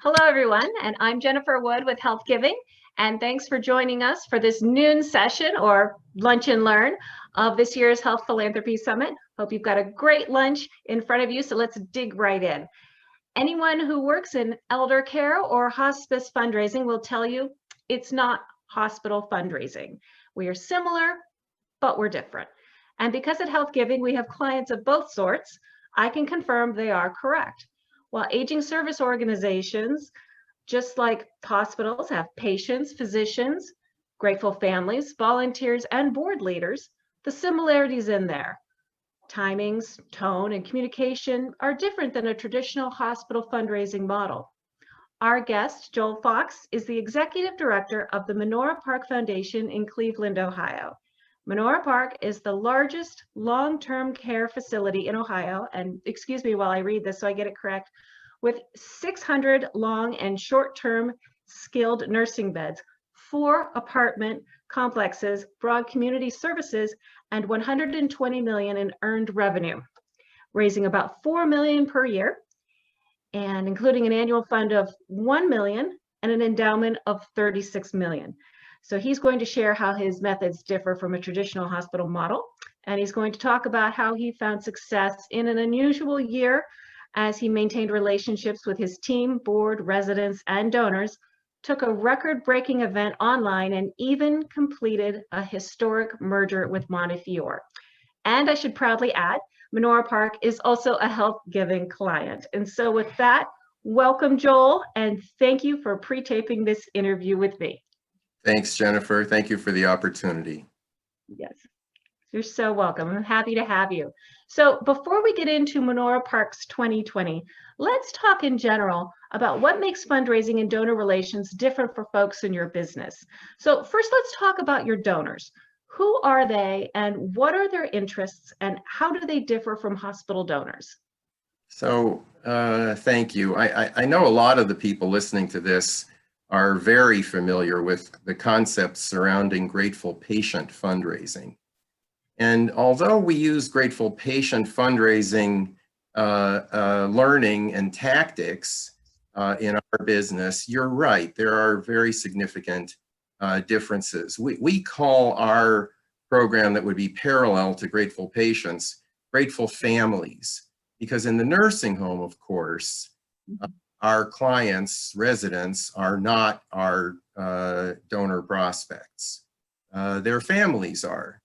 Hello, everyone, and I'm Jennifer Wood with Health Giving, and thanks for joining us for this noon session or lunch and learn of this year's Health Philanthropy Summit. Hope you've got a great lunch in front of you, so let's dig right in. Anyone who works in elder care or hospice fundraising will tell you it's not hospital fundraising. We are similar, but we're different. And because at Health Giving we have clients of both sorts, I can confirm they are correct. While aging service organizations, just like hospitals, have patients, physicians, grateful families, volunteers, and board leaders, the similarities in there. Timings, tone, and communication are different than a traditional hospital fundraising model. Our guest, Joel Fox, is the executive director of the Menorah Park Foundation in Cleveland, Ohio. Menorah Park is the largest long-term care facility in Ohio, and excuse me while I read this so I get it correct, with 600 long and short-term skilled nursing beds, 4 apartment complexes, broad community services, and $120 million in earned revenue, raising about $4 million per year, and including an annual fund of $1 million and an endowment of $36 million. So he's going to share how his methods differ from a traditional hospital model, and he's going to talk about how he found success in an unusual year as he maintained relationships with his team, board, residents, and donors, took a record-breaking event online, and even completed a historic merger with Montefiore. And I should proudly add, Menorah Park is also a Health Giving client. And so with that, welcome, Joel, and thank you for pre-taping this interview with me. Thanks, Jennifer. Thank you for the opportunity. Yes, you're so welcome. I'm happy to have you. So before we get into Menorah Park's 2020, let's talk in general about what makes fundraising and donor relations different for folks in your business. So first, let's talk about your donors. Who are they and what are their interests and how do they differ from hospital donors? So thank you. I know a lot of the people listening to this are very familiar with the concepts surrounding grateful patient fundraising. And although we use grateful patient fundraising learning and tactics in our business, you're right, there are very significant differences. We call our program that would be parallel to grateful patients, grateful families, because in the nursing home, of course, our clients, residents, are not our donor prospects. Their families are.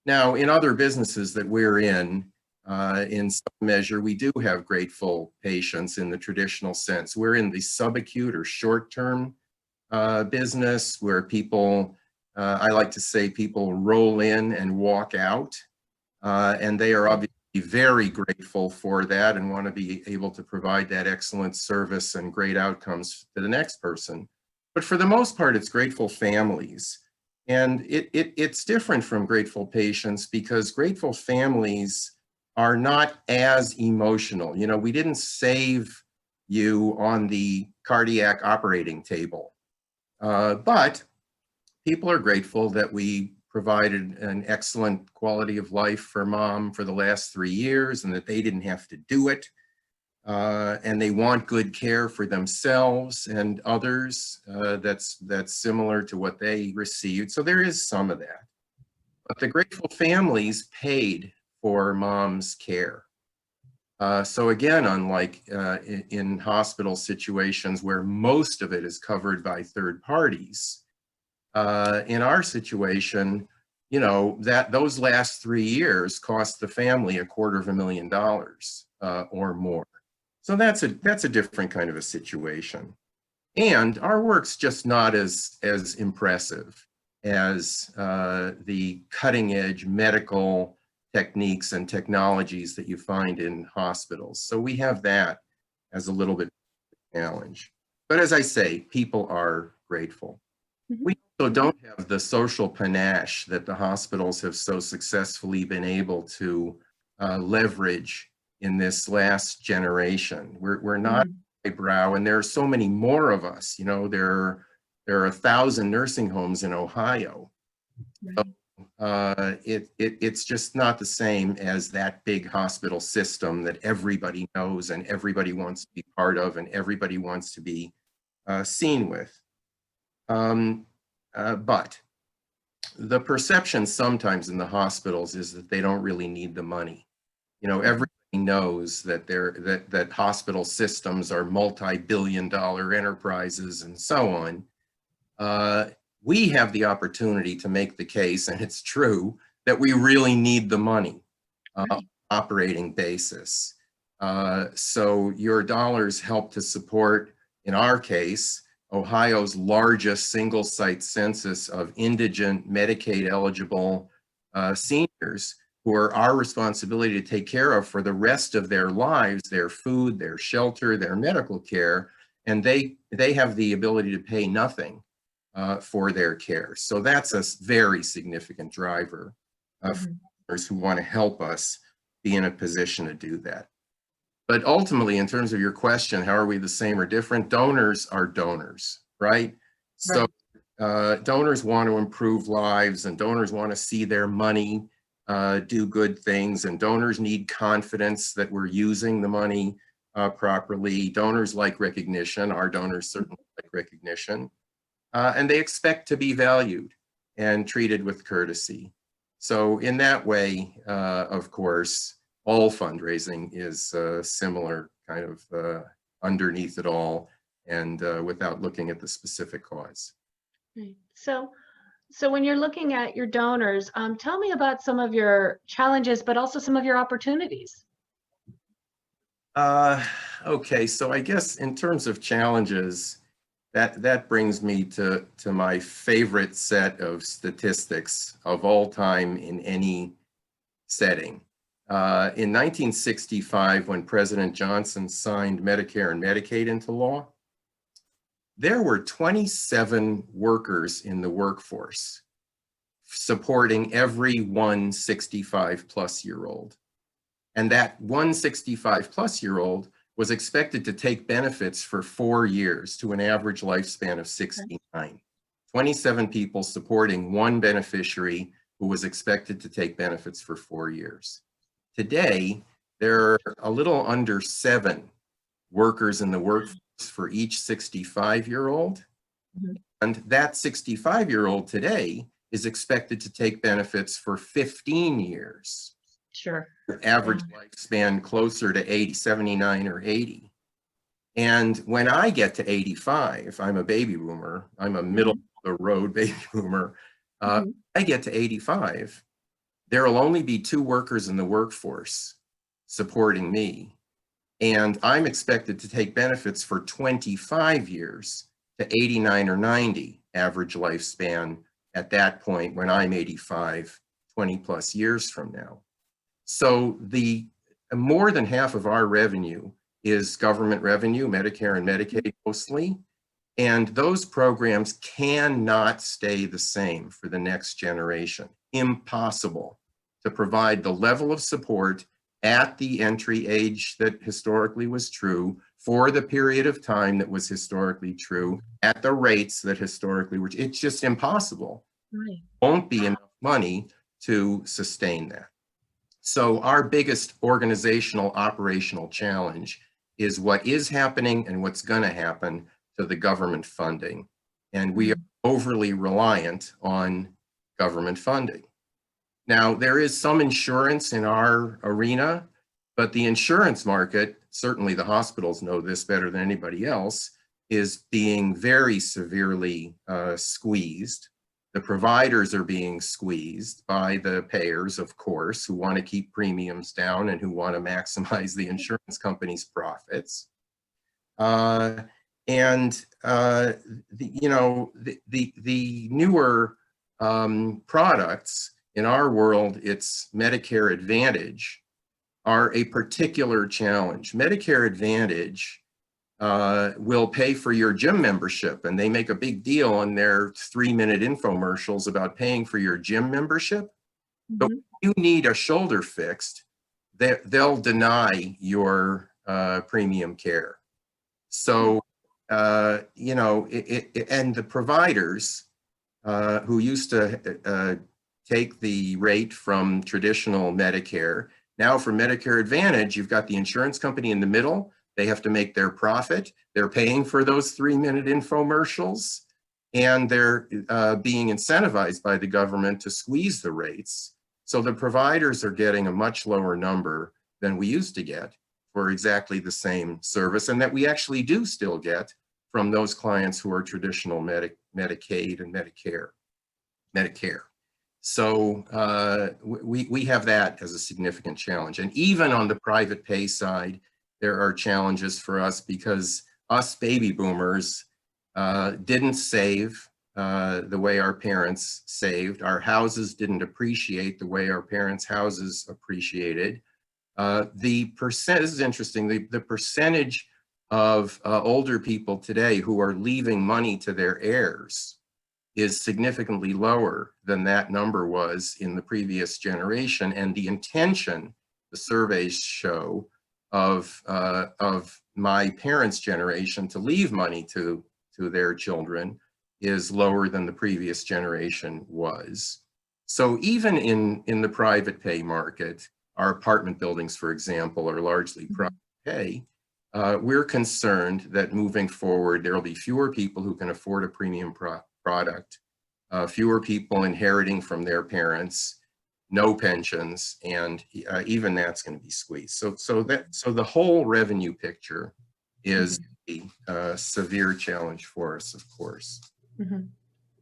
Now, in other businesses that we're in some measure, we do have grateful patients in the traditional sense. We're in the subacute or short-term business where people, I like to say people roll in and walk out, and they are obviously very grateful for that and want to be able to provide that excellent service and great outcomes to the next person. But for the most part, it's grateful families. And it's different from grateful patients because grateful families are not as emotional. You know, we didn't save you on the cardiac operating table, but people are grateful that we provided an excellent quality of life for mom for the last 3 years and that they didn't have to do it. And they want good care for themselves and others that's similar to what they received. So there is some of that. But the grateful families paid for mom's care. So again, unlike in hospital situations where most of it is covered by third parties, in our situation, you know, that those last 3 years cost the family $250,000 or more. So that's a different kind of a situation. And our work's just not as impressive as the cutting edge medical techniques and technologies that you find in hospitals. So we have that as a little bit of a challenge. But as I say, people are grateful. We also don't have the social panache that the hospitals have so successfully been able to leverage in this last generation. We're not highbrow, and there are so many more of us. You know, there are 1,000 nursing homes in Ohio. Right. So, it's just not the same as that big hospital system that everybody knows and everybody wants to be part of and everybody wants to be seen with. But the perception sometimes in the hospitals is that they don't really need the money. You know, everybody knows that that hospital systems are multi-billion-dollar enterprises and so on. We have the opportunity to make the case, and it's true, that we really need the money on an operating basis. So your dollars help to support, in our case, Ohio's largest single-site census of indigent Medicaid-eligible seniors who are our responsibility to take care of for the rest of their lives, their food, their shelter, their medical care, and they have the ability to pay nothing for their care. So that's a very significant driver of donors who want to help us be in a position to do that. But ultimately, in terms of your question, how are we the same or different? Donors are donors, right? So donors want to improve lives, and donors want to see their money do good things, and donors need confidence that we're using the money properly. Donors like recognition. Our donors certainly like recognition. And they expect to be valued and treated with courtesy. So in that way, of course, all fundraising is similar, kind of underneath it all, and without looking at the specific cause. Right. So when you're looking at your donors, tell me about some of your challenges, but also some of your opportunities. Okay, so I guess in terms of challenges, that brings me to my favorite set of statistics of all time in any setting. In 1965, when President Johnson signed Medicare and Medicaid into law, there were 27 workers in the workforce supporting every 165-plus-year-old. And that 165-plus-year-old was expected to take benefits for 4 years to an average lifespan of 69. 27 people supporting one beneficiary who was expected to take benefits for 4 years. Today, there are a little under 7 workers in the workforce for each 65-year-old. And that 65-year-old today is expected to take benefits for 15 years. Sure. Average lifespan closer to 80, 79 or 80. And when I get to 85, I'm a baby boomer, I'm a middle of the road baby boomer. I get to 85, there will only be 2 workers in the workforce supporting me. And I'm expected to take benefits for 25 years to 89 or 90 average lifespan at that point when I'm 85, 20 plus years from now. So more than half of our revenue is government revenue, Medicare and Medicaid mostly, and those programs cannot stay the same for the next generation. Impossible to provide the level of support at the entry age that historically was true, for the period of time that was historically true, at the rates that historically were. It's just impossible. Right. Won't be enough money to sustain that. So our biggest organizational operational challenge is what is happening and what's going to happen to the government funding. And we are overly reliant on government funding. Now, there is some insurance in our arena, but the insurance market, certainly the hospitals know this better than anybody else, is being very severely squeezed. The providers are being squeezed by the payers, of course, who want to keep premiums down and who want to maximize the insurance company's profits. The newer products, in our world, it's Medicare Advantage, are a particular challenge. Medicare Advantage will pay for your gym membership, and they make a big deal in their 3-minute infomercials about paying for your gym membership. But when you need a shoulder fixed, they'll deny your premium care. So, and the providers who used to take the rate from traditional Medicare, now for Medicare Advantage, you've got the insurance company in the middle. They have to make their profit. They're paying for those 3-minute infomercials, and they're being incentivized by the government to squeeze the rates. So the providers are getting a much lower number than we used to get for exactly the same service, and that we actually do still get from those clients who are traditional Medicaid and Medicare. So we have that as a significant challenge. And even on the private pay side, there are challenges for us because us baby boomers didn't save the way our parents saved. Our houses didn't appreciate the way our parents' houses appreciated. This is interesting, the percentage of older people today who are leaving money to their heirs is significantly lower than that number was in the previous generation. And the intention, the surveys show, of my parents' generation to leave money to their children is lower than the previous generation was. So even in the private pay market, our apartment buildings, for example, are largely private pay. We're concerned that moving forward, there will be fewer people who can afford a premium product, fewer people inheriting from their parents, no pensions, and even that's going to be squeezed. So the whole revenue picture is a severe challenge for us, of course.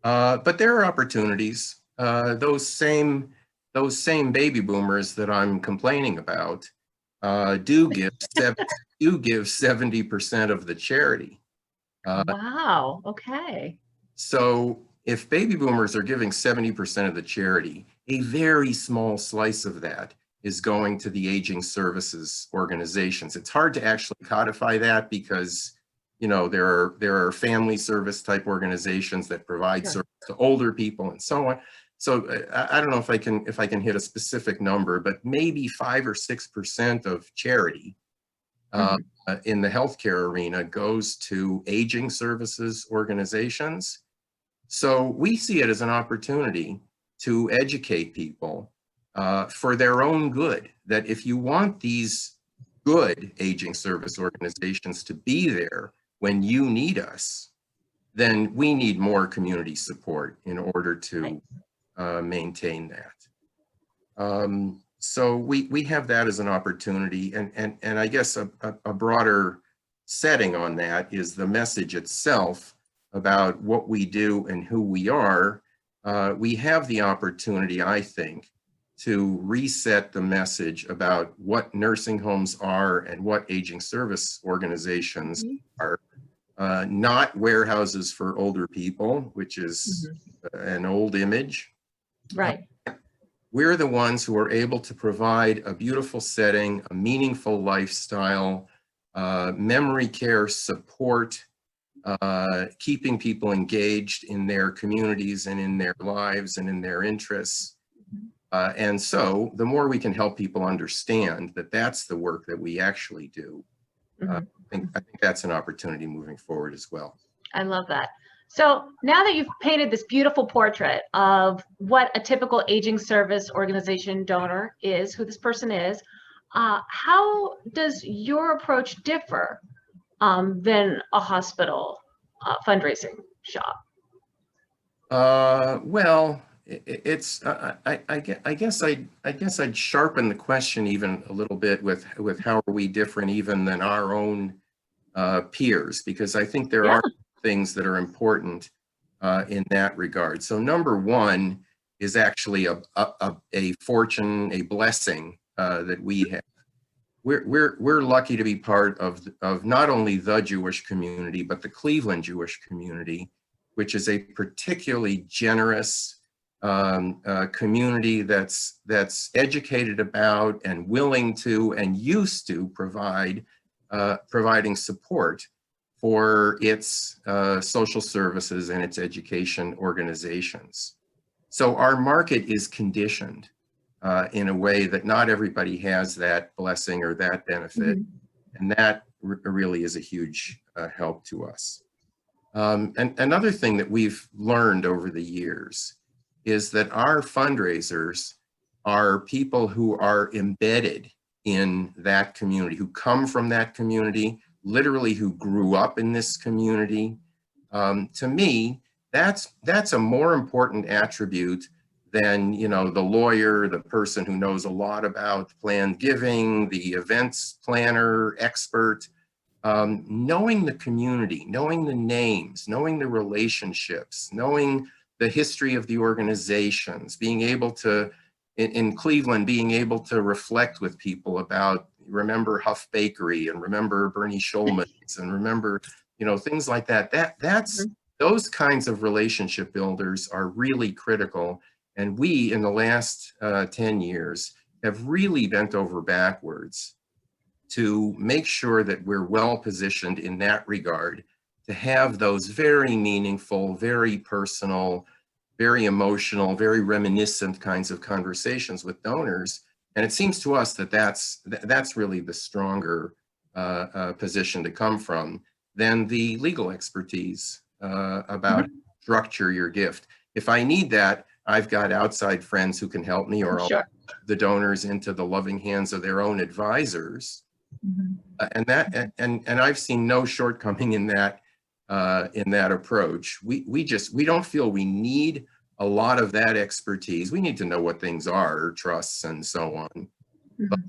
But there are opportunities. Those same baby boomers that I'm complaining about do give 70% of the charity. Wow. Okay. So if baby boomers are giving 70% of the charity, a very small slice of that is going to the aging services organizations. It's hard to actually codify that because, you know, there are family service type organizations that provide service to older people and so on. So I don't know if I can hit a specific number, but maybe 5 or 6% of charity in the healthcare arena goes to aging services organizations. So we see it as an opportunity to educate people for their own good, that if you want these good aging service organizations to be there when you need us, then we need more community support in order to maintain that. So we have that as an opportunity, and I guess a broader setting on that is the message itself about what we do and who we are. We have the opportunity, I think, to reset the message about what nursing homes are and what aging service organizations are. Not warehouses for older people, which is an old image. Right. We're the ones who are able to provide a beautiful setting, a meaningful lifestyle, memory care support, keeping people engaged in their communities and in their lives and in their interests. And so the more we can help people understand that that's the work that we actually do, I think that's an opportunity moving forward as well. I love that. So now that you've painted this beautiful portrait of what a typical aging service organization donor is, who this person is, how does your approach differ than a hospital fundraising shop? Well, I guess I'd sharpen the question even a little bit with how are we different even than our own peers, because I think there are things that are important in that regard. So number one is actually a fortune, a blessing that we have. We're lucky to be part of not only the Jewish community, but the Cleveland Jewish community, which is a particularly generous community that's educated about and willing to and used to providing support for its social services and its education organizations. So our market is conditioned in a way that not everybody has that blessing or that benefit, and that really is a huge help to us. And another thing that we've learned over the years is that our fundraisers are people who are embedded in that community, who come from that community, literally who grew up in this community. To me, that's a more important attribute than, you know, the lawyer, the person who knows a lot about planned giving, the events planner, expert. Knowing the community, knowing the names, knowing the relationships, knowing the history of the organizations, being able to, in Cleveland, being able to reflect with people about, remember Huff Bakery and remember Bernie Schulman's and remember, you know, things like that. Those kinds of relationship builders are really critical. And we, in the last 10 years, have really bent over backwards to make sure that we're well positioned in that regard, to have those very meaningful, very personal, very emotional, very reminiscent kinds of conversations with donors. And it seems to us that that's really the stronger position to come from than the legal expertise about structure your gift. If I need that, I've got outside friends who can help me, or I'll put the donors into the loving hands of their own advisors. And I've seen no shortcoming in that approach. We don't feel we need a lot of that expertise. We need to know what things are, trusts and so on. But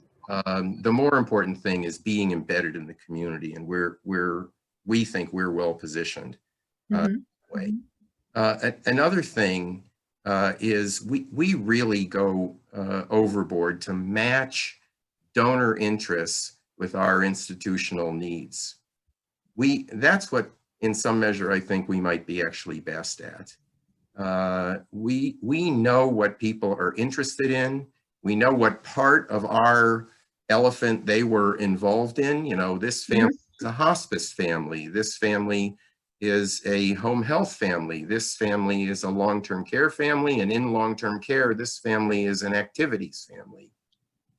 the more important thing is being embedded in the community, and we think we're well positioned that way. Another thing is we really go overboard to match donor interests with our institutional needs. That's what, in some measure, I think we might be actually best at. We know what people are interested in. We know what part of our elephant they were involved in. You know, this family is a hospice family. This family is a home health family. This family is a long-term care family. And in long-term care, this family is an activities family.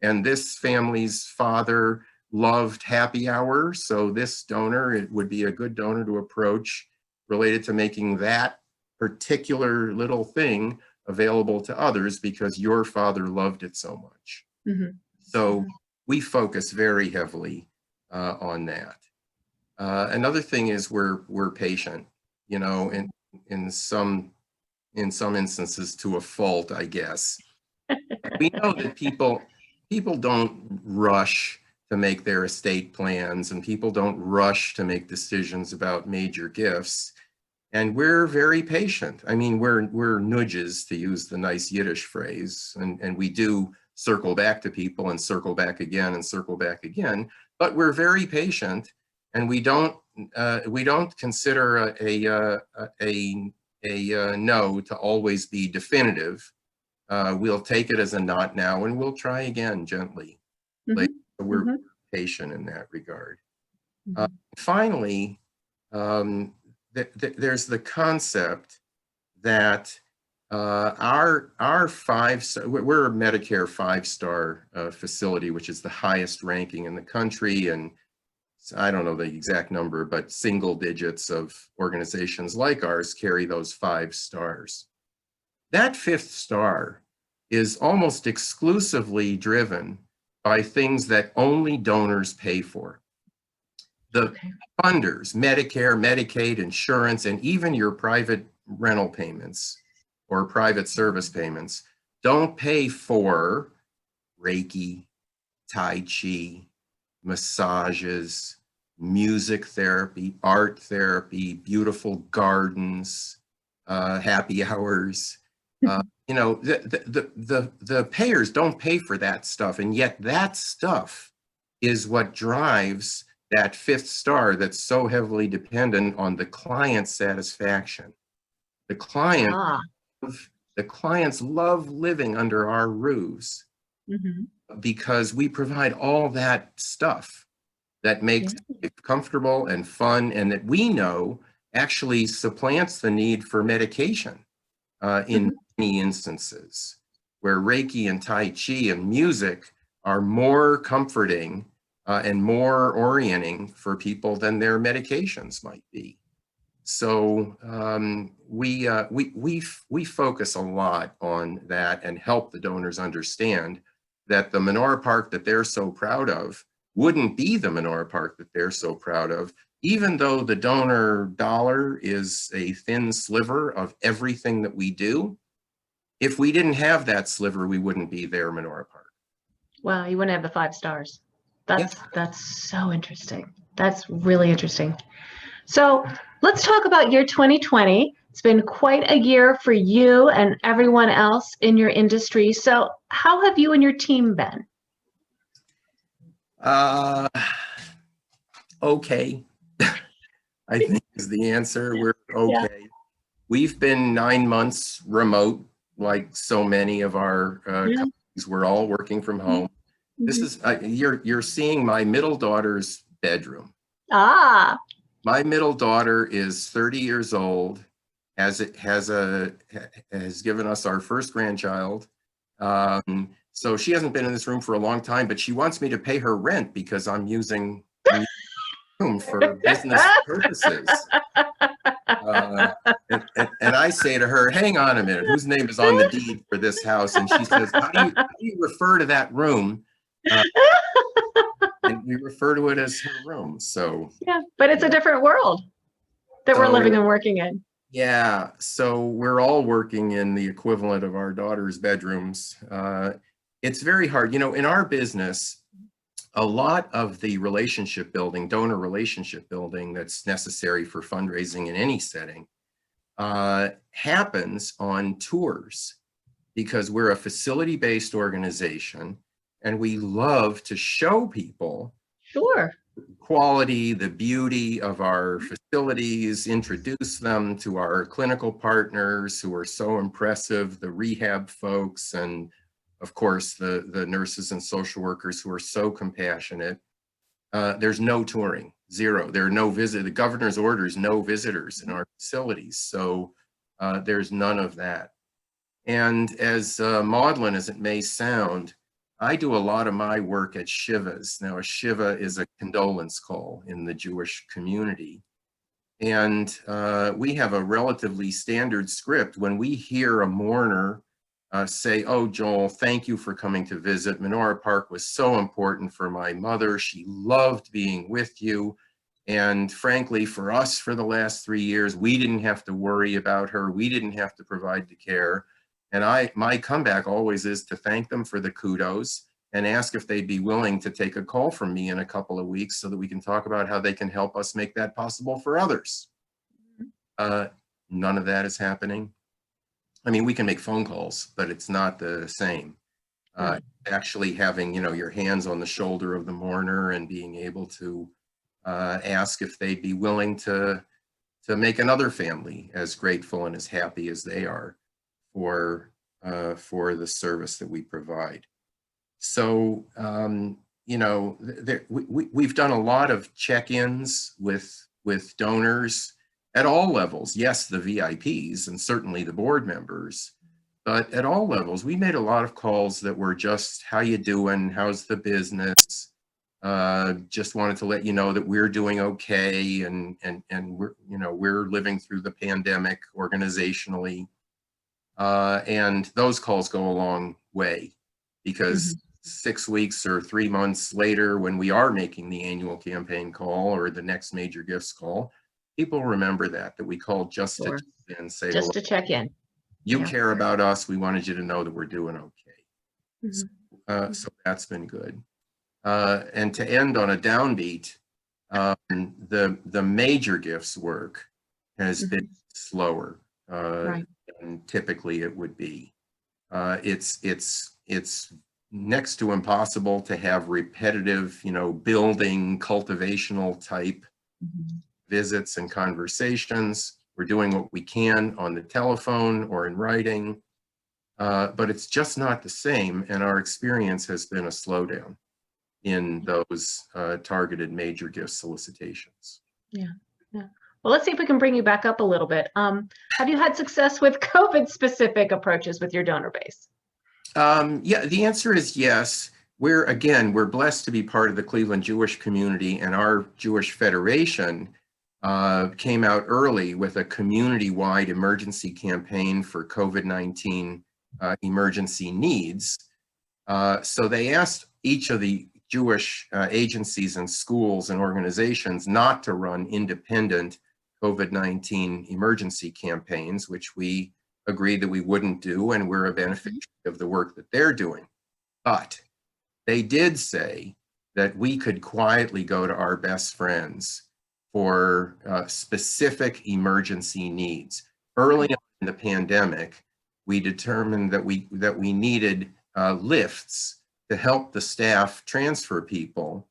And this family's father loved happy hour, so this donor, it would be a good donor to approach related to making that particular little thing available to others because your father loved it so much. So we focus very heavily on that. Another thing is we're patient, you know, in some instances to a fault, I guess. We know that people don't rush to make their estate plans, and people don't rush to make decisions about major gifts. And we're very patient. I mean, we're nudges, to use the nice Yiddish phrase, and we do circle back to people and circle back again and circle back again, but we're very patient, and we don't consider a no to always be definitive. We'll take it as a not now, and we'll try again gently. Like, we're patient in that regard. Finally, there's the concept that our we're a Medicare 5-star facility, which is the highest ranking in the country, and I don't know the exact number, but single digits of organizations like ours carry those 5 stars. That 5th star is almost exclusively driven by things that only donors pay for. The funders, Medicare, Medicaid, insurance, and even your private rental payments or private service payments don't pay for Reiki, Tai Chi, massages, music therapy, art therapy, beautiful gardens, happy hours. You know, the payers don't pay for that stuff, and yet that stuff is what drives that 5th star that's so heavily dependent on the client satisfaction. The clients love living under our roofs because we provide all that stuff that makes it comfortable and fun, and that we know actually supplants the need for medication in many instances, where Reiki and Tai Chi and music are more comforting and more orienting for people than their medications might be. So we focus a lot on that and help the donors understand that the Menorah Park that they're so proud of wouldn't be the Menorah Park that they're so proud of, even though the donor dollar is a thin sliver of everything that we do. If we didn't have that sliver, we wouldn't be their Menorah Park. Wow, you wouldn't have the 5 stars. Yeah. That's so interesting. That's really interesting. So let's talk about year 2020. It's been quite a year for you and everyone else in your industry. So how have you and your team been? Okay, I think is the answer. We're Yeah. okay. We've been 9 months remote, like so many of our companies. We're all working from home. This is you're seeing my middle daughter's bedroom. Ah, My middle daughter is 30 years old, has given us our first grandchild. So she hasn't been in this room for a long time, but she wants me to pay her rent because I'm using the room for business purposes. And I say to her, hang on a minute, whose name is on the deed for this house? And she says, how do you refer to that room? And we refer to it as her room. So yeah, but it's a different world that we're living and working in. Yeah, so we're all working in the equivalent of our daughter's bedrooms. It's very hard. You know, in our business, a lot of the relationship building, donor relationship building that's necessary for fundraising in any setting happens on tours, because we're a facility-based organization and we love to show people Sure. quality, the beauty of our facilities, introduce them to our clinical partners who are so impressive, the rehab folks, and of course, the nurses and social workers who are so compassionate. There's no touring, zero. There are no visit. The governor's orders, no visitors in our facilities. So there's none of that. And as maudlin as it may sound, I do a lot of my work at Shivas. Now, a Shiva is a condolence call in the Jewish community. And we have a relatively standard script. When we hear a mourner say, oh, Joel, thank you for coming to visit. Menorah Park was so important for my mother. She loved being with you. And frankly, for us, for the last 3 years, we didn't have to worry about her. We didn't have to provide the care. And my comeback always is to thank them for the kudos and ask if they'd be willing to take a call from me in a couple of weeks so that we can talk about how they can help us make that possible for others. None of that is happening. I mean, we can make phone calls, but it's not the same. Actually having, you know, your hands on the shoulder of the mourner and being able to ask if they'd be willing to make another family as grateful and as happy as they are for the service that we provide. So, you know, we've done a lot of check-ins with donors at all levels. Yes, the VIPs and certainly the board members, but at all levels, we made a lot of calls that were just, how you doing? How's the business? Just wanted to let you know that we're doing okay, and we're, you know, we're living through the pandemic organizationally. And those calls go a long way, because 6 weeks or 3 months later, when we are making the annual campaign call or the next major gifts call, people remember that we called just to check in and say, just to check in. You care about us. We wanted you to know that we're doing okay. So that's been good. And to end on a downbeat, the major gifts work has been slower than typically it would be. It's next to impossible to have repetitive, you know, building, cultivational type visits and conversations. We're doing what we can on the telephone or in writing, but it's just not the same. And our experience has been a slowdown in those targeted major gift solicitations. Yeah. Well, let's see if we can bring you back up a little bit. Have you had success with COVID-specific approaches with your donor base? Yeah, the answer is yes. We're blessed to be part of the Cleveland Jewish community, and our Jewish Federation came out early with a community-wide emergency campaign for COVID-19 emergency needs. So they asked each of the Jewish agencies and schools and organizations not to run independent COVID-19 emergency campaigns, which we agreed that we wouldn't do, and we're a beneficiary of the work that they're doing. But they did say that we could quietly go to our best friends for specific emergency needs. Early on in the pandemic, we determined that we needed lifts to help the staff transfer people.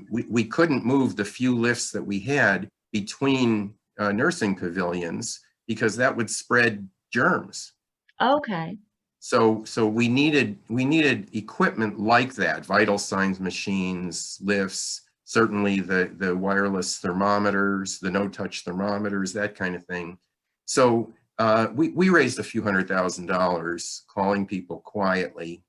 We couldn't move the few lifts that we had between nursing pavilions because that would spread germs. Okay. So we needed equipment like that, vital signs machines, lifts, certainly the wireless thermometers, the no-touch thermometers, that kind of thing. So we raised a few $100,000 calling people quietly.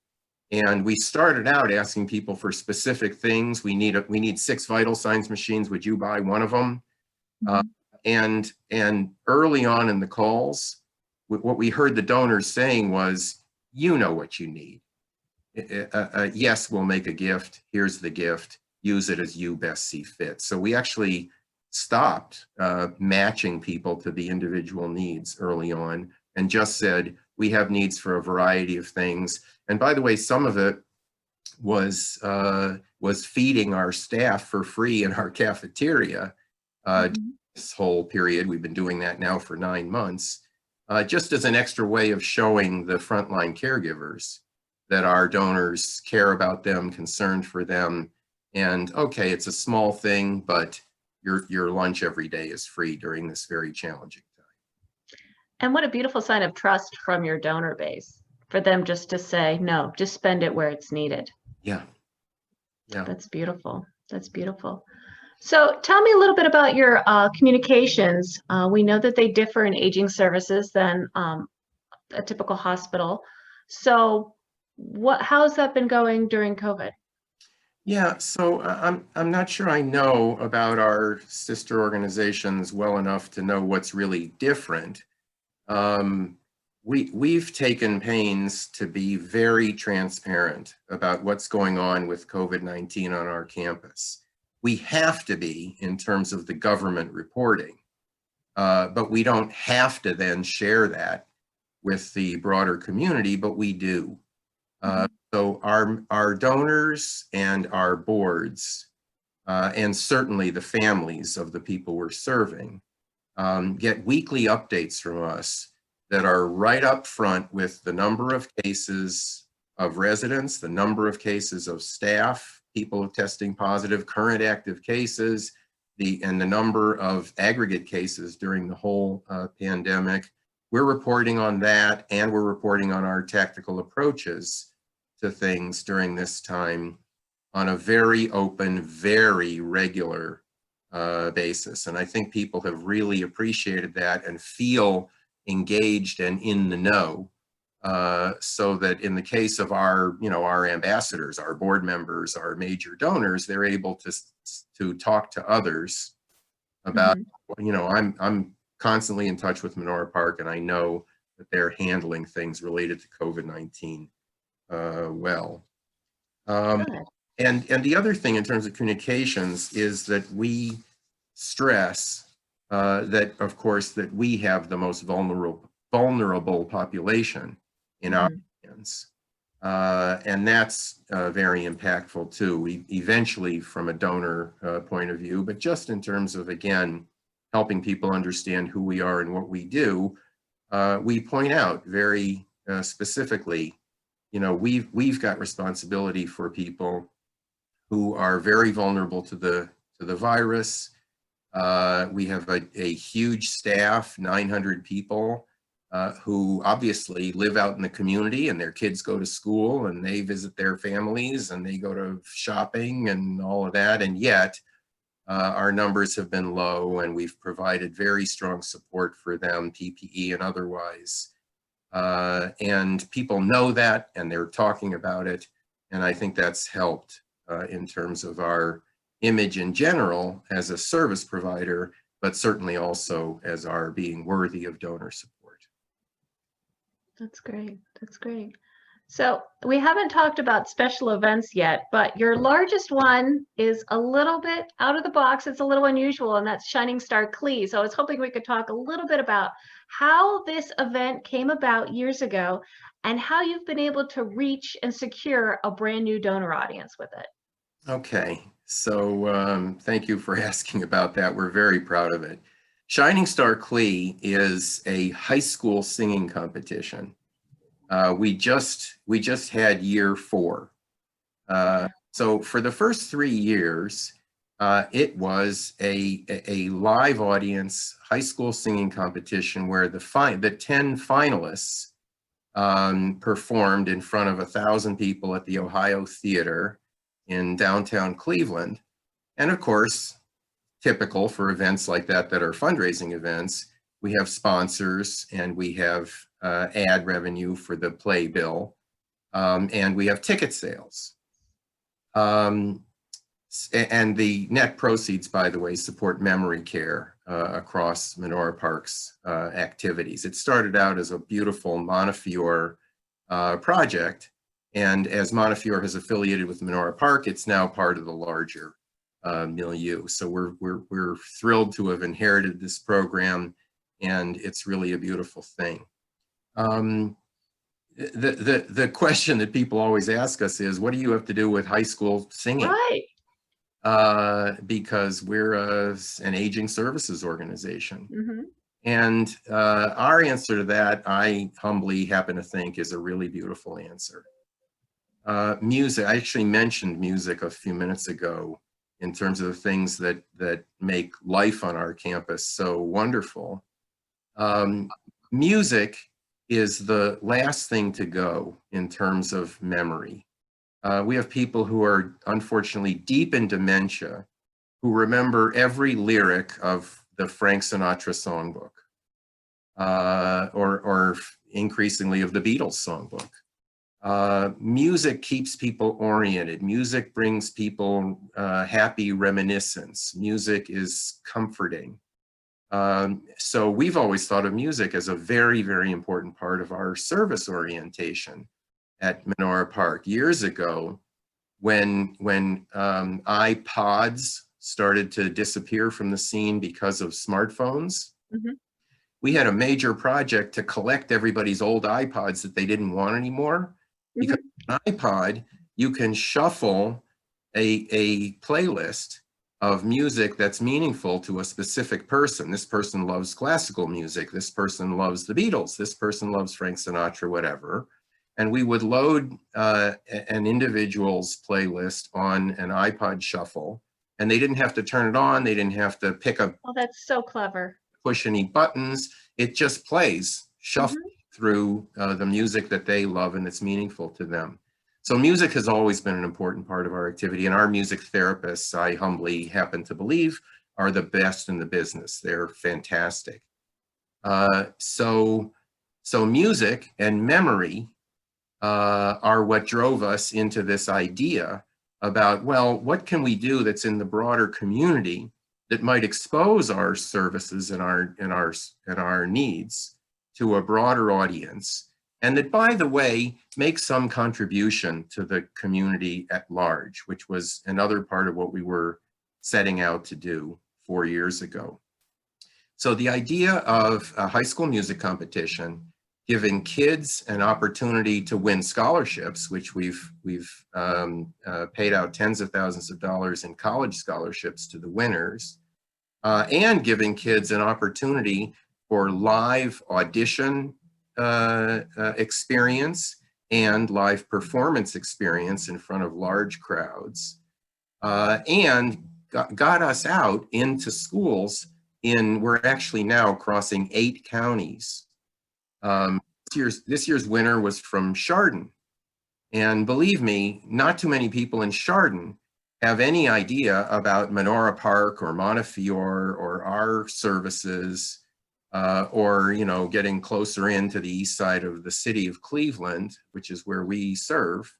And we started out asking people for specific things. We need 6 vital signs machines. Would you buy one of them? And early on in the calls, what we heard the donors saying was, you know what you need. Yes, we'll make a gift. Here's the gift. Use it as you best see fit. So we actually stopped matching people to the individual needs early on and just said, we have needs for a variety of things. And by the way, some of it was feeding our staff for free in our cafeteria. This whole period, we've been doing that now for 9 months, just as an extra way of showing the frontline caregivers that our donors care about them, concerned for them. And okay, it's a small thing, but your lunch every day is free during this very challenging time. And what a beautiful sign of trust from your donor base for them just to say, no, just spend it where it's needed. Yeah. Yeah. That's beautiful. That's beautiful. So tell me a little bit about your communications. We know that they differ in aging services than a typical hospital. So how's that been going during COVID? Yeah, so I'm not sure I know about our sister organizations well enough to know what's really different. We've taken pains to be very transparent about what's going on with COVID-19 on our campus. We have to be in terms of the government reporting, but we don't have to then share that with the broader community, but we do. So our donors and our boards, and certainly the families of the people we're serving, get weekly updates from us that are right up front with the number of cases of residents, the number of cases of staff, people testing positive, current active cases, and the number of aggregate cases during the whole pandemic. We're reporting on that, and we're reporting on our tactical approaches to things during this time on a very open, very regular basis. And I think people have really appreciated that and feel engaged and in the know, so that in the case of our ambassadors, our board members, our major donors, they're able to talk to others about, I'm constantly in touch with Menorah Park, and I know that they're handling things related to COVID-19 well. And the other thing in terms of communications is that we stress that, of course, that we have the most vulnerable population in our hands. And that's very impactful too. We eventually, from a donor point of view, but just in terms of, again, helping people understand who we are and what we do, we point out very specifically, we've got responsibility for people who are very vulnerable to the virus. We have a huge staff, 900 people, who obviously live out in the community, and their kids go to school and they visit their families and they go to shopping and all of that. And yet our numbers have been low, and we've provided very strong support for them, PPE and otherwise. And people know that, and they're talking about it. And I think that's helped in terms of our image in general as a service provider, but certainly also as our being worthy of donor support. That's great. That's great. So we haven't talked about special events yet, but your largest one is a little bit out of the box. It's a little unusual, and that's Shining Star Clee. So I was hoping we could talk a little bit about how this event came about years ago and how you've been able to reach and secure a brand new donor audience with it. Okay, so thank you for asking about that. We're very proud of it. Shining Star Clee is a high school singing competition. We just had year 4. So for the first 3 years, it was a live audience high school singing competition where the 10 finalists performed in front of 1,000 people at the Ohio Theater in downtown Cleveland. And of course, typical for events like that are fundraising events, we have sponsors and we have ad revenue for the playbill, and we have ticket sales. And the net proceeds, by the way, support memory care across Menorah Park's activities. It started out as a beautiful Montefiore project, and as Montefiore has affiliated with Menorah Park, it's now part of the larger milieu. So we're thrilled to have inherited this program, and it's really a beautiful thing. The question that people always ask us is, what do you have to do with high school singing? Right. Because we're an aging services organization. Mm-hmm. And our answer to that, I humbly happen to think, is a really beautiful answer. Music, I actually mentioned music a few minutes ago in terms of the things that make life on our campus so wonderful. Music is the last thing to go in terms of memory. We have people who are unfortunately deep in dementia who remember every lyric of the Frank Sinatra songbook, or increasingly of the Beatles songbook. Music keeps people oriented. Music brings people happy reminiscence. Music is comforting. So we've always thought of music as a very, very important part of our service orientation at Menorah Park. Years ago, when iPods started to disappear from the scene because of smartphones, Mm-hmm. we had a major project to collect everybody's old iPods that they didn't want anymore. Because on an iPod, you can shuffle a playlist of music that's meaningful to a specific person. This person loves classical music. This person loves the Beatles. This person loves Frank Sinatra, whatever. And we would load an individual's playlist on an iPod shuffle, and they didn't have to turn it on. They didn't have to pick up, Oh, that's so clever. push any buttons. It just plays, shuffle through the music that they love and it's meaningful to them. So music has always been an important part of our activity, and our music therapists, I humbly happen to believe, are the best in the business. They're fantastic. So music and memory are what drove us into this idea about, well, what can we do that's in the broader community that might expose our services and our needs to a broader audience, and that, by the way, make some contribution to the community at large, which was another part of what we were setting out to do 4 years ago. So the idea of a high school music competition, giving kids an opportunity to win scholarships, which we've paid out tens of thousands of dollars in college scholarships to the winners, and giving kids an opportunity for live audition experience and live performance experience in front of large crowds, and got us out into schools we're actually now crossing 8 counties. This year's winner was from Chardon. And believe me, not too many people in Chardon have any idea about Menorah Park or Montefiore or our services, or, getting closer into the east side of the city of Cleveland, which is where we serve.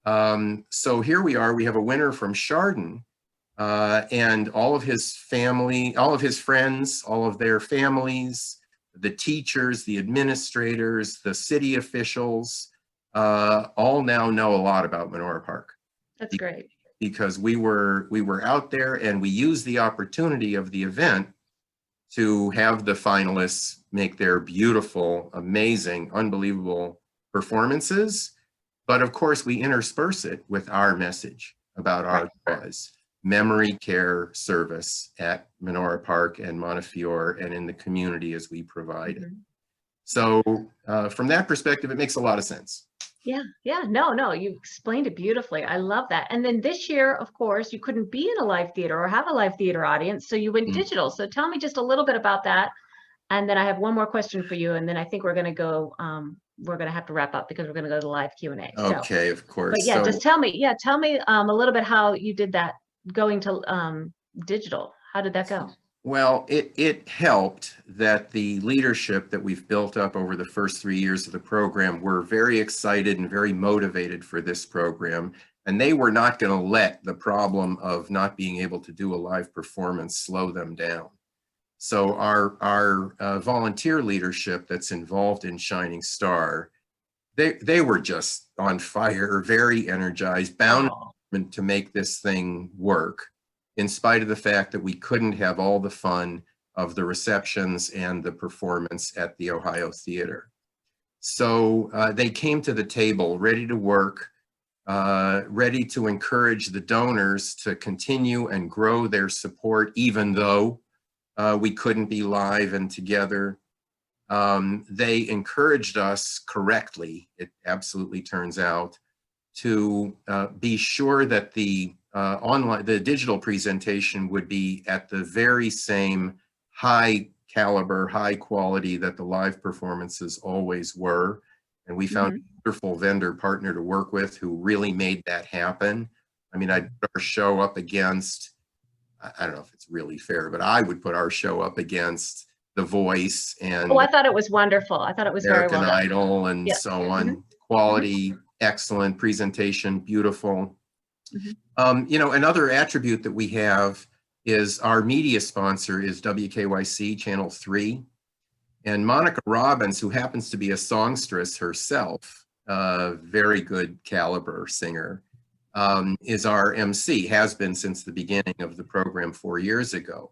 So here we are, we have a winner from Chardon, and all of his family, all of his friends, all of their families, the teachers, the administrators, the city officials, all now know a lot about Menorah Park. That's great. Because we were out there and we used the opportunity of the event to have the finalists make their beautiful, amazing, unbelievable performances. But of course, we intersperse it with our message about our cause, memory care service at Menorah Park and Montefiore and in the community as we provide it. So from that perspective, it makes a lot of sense. Yeah, no, you explained it beautifully. I love that. And then this year, of course, you couldn't be in a live theater or have a live theater audience, so you went digital. So tell me just a little bit about that. And then I have one more question for you, and then I think we're going to go, we're going to have to wrap up because we're going to go to the live Q&A. Okay, of course. But yeah, just tell me a little bit how you did that going to digital. How did that go? Well, it helped that the leadership that we've built up over the first 3 years of the program were very excited and very motivated for this program. And they were not going to let the problem of not being able to do a live performance slow them down. So our volunteer leadership that's involved in Shining Star, they were just on fire, very energized, bound to make this thing work, in spite of the fact that we couldn't have all the fun of the receptions and the performance at the Ohio Theater. So they came to the table ready to work, ready to encourage the donors to continue and grow their support, even though we couldn't be live and together. They encouraged us correctly, it absolutely turns out, to be sure that the digital presentation would be at the very same high caliber, high quality that the live performances always were. And we found a wonderful vendor partner to work with who really made that happen. I mean, I'd put our show up against, I don't know if it's really fair, but I would put our show up against The Voice and I thought it was wonderful. I thought it was American very well done. Idol and so on. Quality, excellent presentation, beautiful. You know, another attribute that we have is our media sponsor is WKYC Channel 3. And Monica Robbins, who happens to be a songstress herself, very good caliber singer, is our MC, has been since the beginning of the program 4 years ago.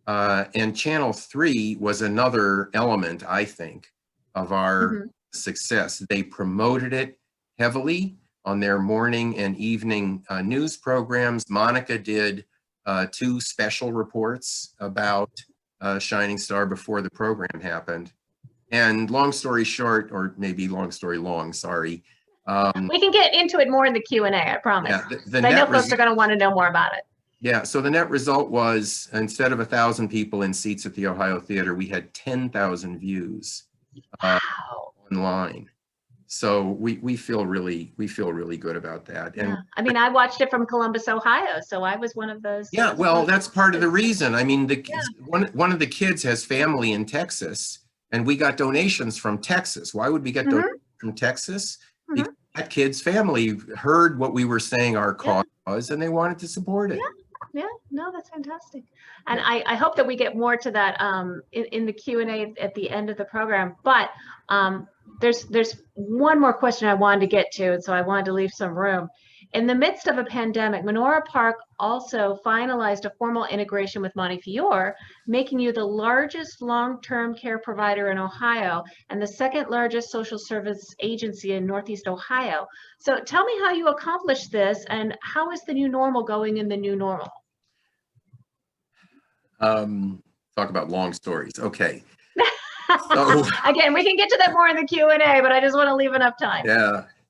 And Channel 3 was another element, I think, of our success. They promoted it heavily on their morning and evening news programs. Monica did 2 special reports about Shining Star before the program happened. And long story short, or maybe long story long, sorry. We can get into it more in the Q&A, I promise. Yeah, I know folks are going to want to know more about it. Yeah, so the net result was, instead of 1,000 people in seats at the Ohio Theater, we had 10,000 views online. So we feel really good about that. And I mean, I watched it from Columbus, Ohio, so I was one of those. Yeah, well, that's part of the reason. I mean, one of the kids has family in Texas, and we got donations from Texas. Why would we get donations from Texas? Because that kid's family heard what we were saying our cause was, and they wanted to support it. Yeah, no, that's fantastic. And I hope that we get more to that in the Q&A at the end of the program. But there's one more question I wanted to get to, and so I wanted to leave some room. In the midst of a pandemic, Menorah Park also finalized a formal integration with Montefiore, making you the largest long-term care provider in Ohio and the second largest social service agency in Northeast Ohio. So tell me how you accomplished this, and how is the new normal going in the new normal? Talk about long stories. Okay. So, again, we can get to that more in the Q&A, but I just want to leave enough time.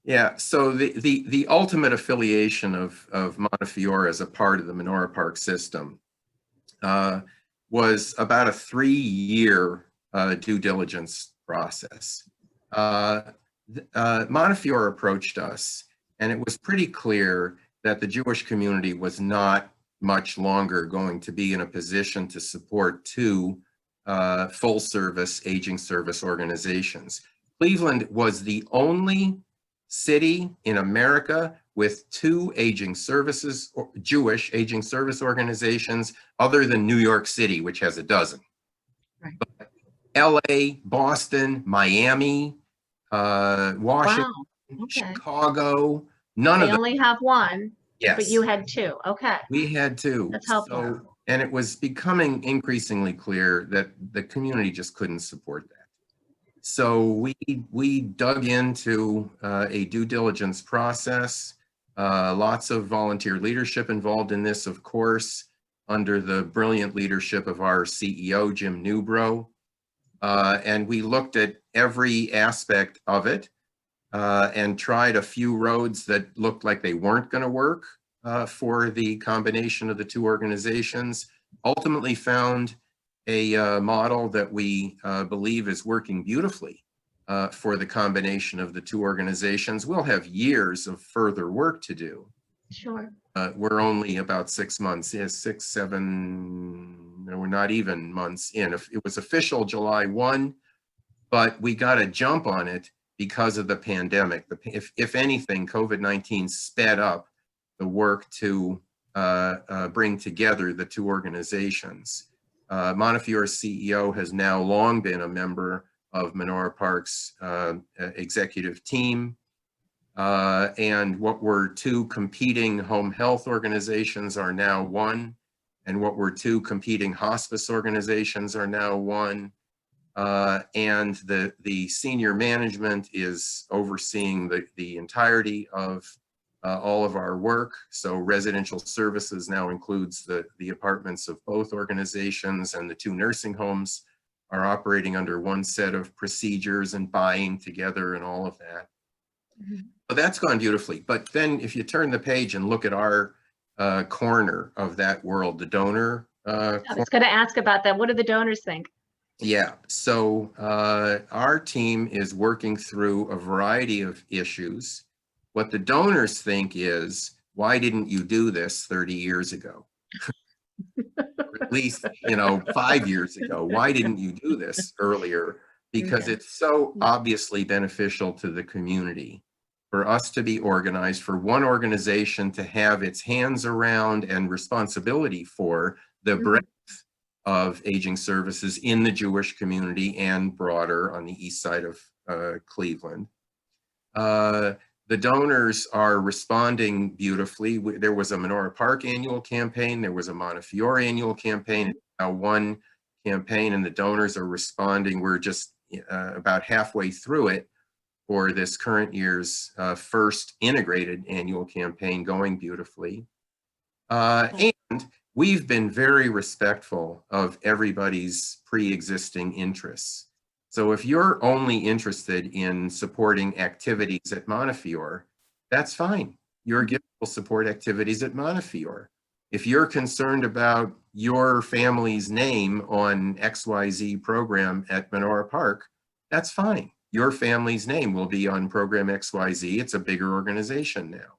Yeah. So the ultimate affiliation of Montefiore as a part of the Menorah Park system was about a 3-year due diligence process. Montefiore approached us, and it was pretty clear that the Jewish community was not much longer going to be in a position to support 2 full-service aging service organizations. Cleveland was the only city in America with 2 aging services, Jewish aging service organizations, other than New York City, which has a dozen. Right. But LA, Boston, Miami, Washington, Chicago, none They of them. only have one, but Yes, you had two. Okay, we had two. that's helpful. So, and it was becoming increasingly clear that the community just couldn't support that. So we dug into a due diligence process, lots of volunteer leadership involved in this, of course, under the brilliant leadership of our CEO, Jim Newbrough. And we looked at every aspect of it and tried a few roads that looked like they weren't going to work for the combination of the two organizations. Ultimately found a model that we believe is working beautifully for the combination of the two organizations. We'll have years of further work to do. Sure. We're only about 6 months, yeah, 6, 7, no, we're not even months in. If it was official July 1, but we got a jump on it because of the pandemic. If anything, COVID-19 sped up the work to bring together the two organizations. Montefiore's CEO has now long been a member of Menorah Park's executive team. And what were two competing home health organizations are now one. And what were two competing hospice organizations are now one. And the senior management is overseeing the entirety of all of our work. So residential services now includes the apartments of both organizations, and the two nursing homes are operating under one set of procedures and buying together and all of that. Mm-hmm. So that's gone beautifully. But then if you turn the page and look at our corner of that world, the donor. I was going to ask about that. What do the donors think? Yeah, so our team is working through a variety of issues. What the donors think is, why didn't you do this 30 years ago? Or at least, 5 years ago. Why didn't you do this earlier? Because it's so obviously beneficial to the community for us to be organized, for one organization to have its hands around and responsibility for the breadth of aging services in the Jewish community and broader on the east side of Cleveland. The donors are responding beautifully. There was a Menorah Park annual campaign, there was a Montefiore annual campaign, now one campaign, and the donors are responding. We're just about halfway through it for this current year's first integrated annual campaign, going beautifully. And we've been very respectful of everybody's pre-existing interests. So if you're only interested in supporting activities at Montefiore, that's fine. Your gift will support activities at Montefiore. If you're concerned about your family's name on XYZ program at Menorah Park, that's fine. Your family's name will be on program XYZ. It's a bigger organization now.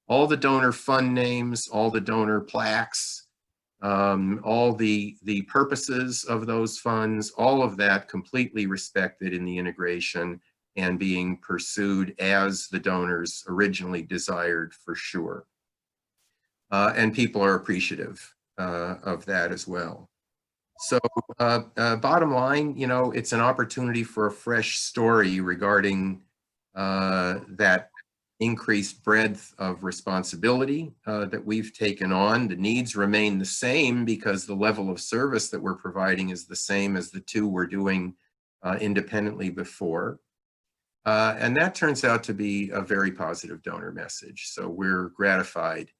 All the donor fund names, all the donor plaques, all the purposes of those funds, all of that completely respected in the integration and being pursued as the donors originally desired, for sure. And people are appreciative of that as well. So bottom line, it's an opportunity for a fresh story regarding that increased breadth of responsibility that we've taken on. The needs remain the same because the level of service that we're providing is the same as the two we're doing independently before. And that turns out to be a very positive donor message. So we're gratified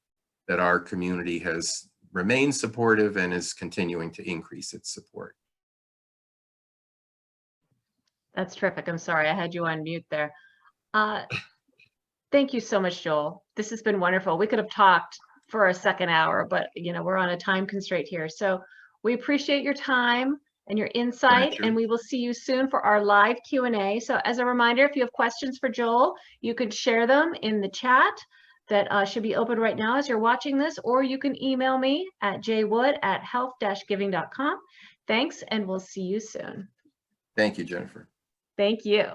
that our community has remained supportive and is continuing to increase its support. That's terrific. I'm sorry, I had you on mute there. Thank you so much, Joel. This has been wonderful. We could have talked for a second hour, but we're on a time constraint here. So we appreciate your time and your insight, and we will see you soon for our live Q&A. So as a reminder, if you have questions for Joel, you can share them in the chat that should be open right now as you're watching this, or you can email me at jwood@health-giving.com. Thanks, and we'll see you soon. Thank you, Jennifer. Thank you.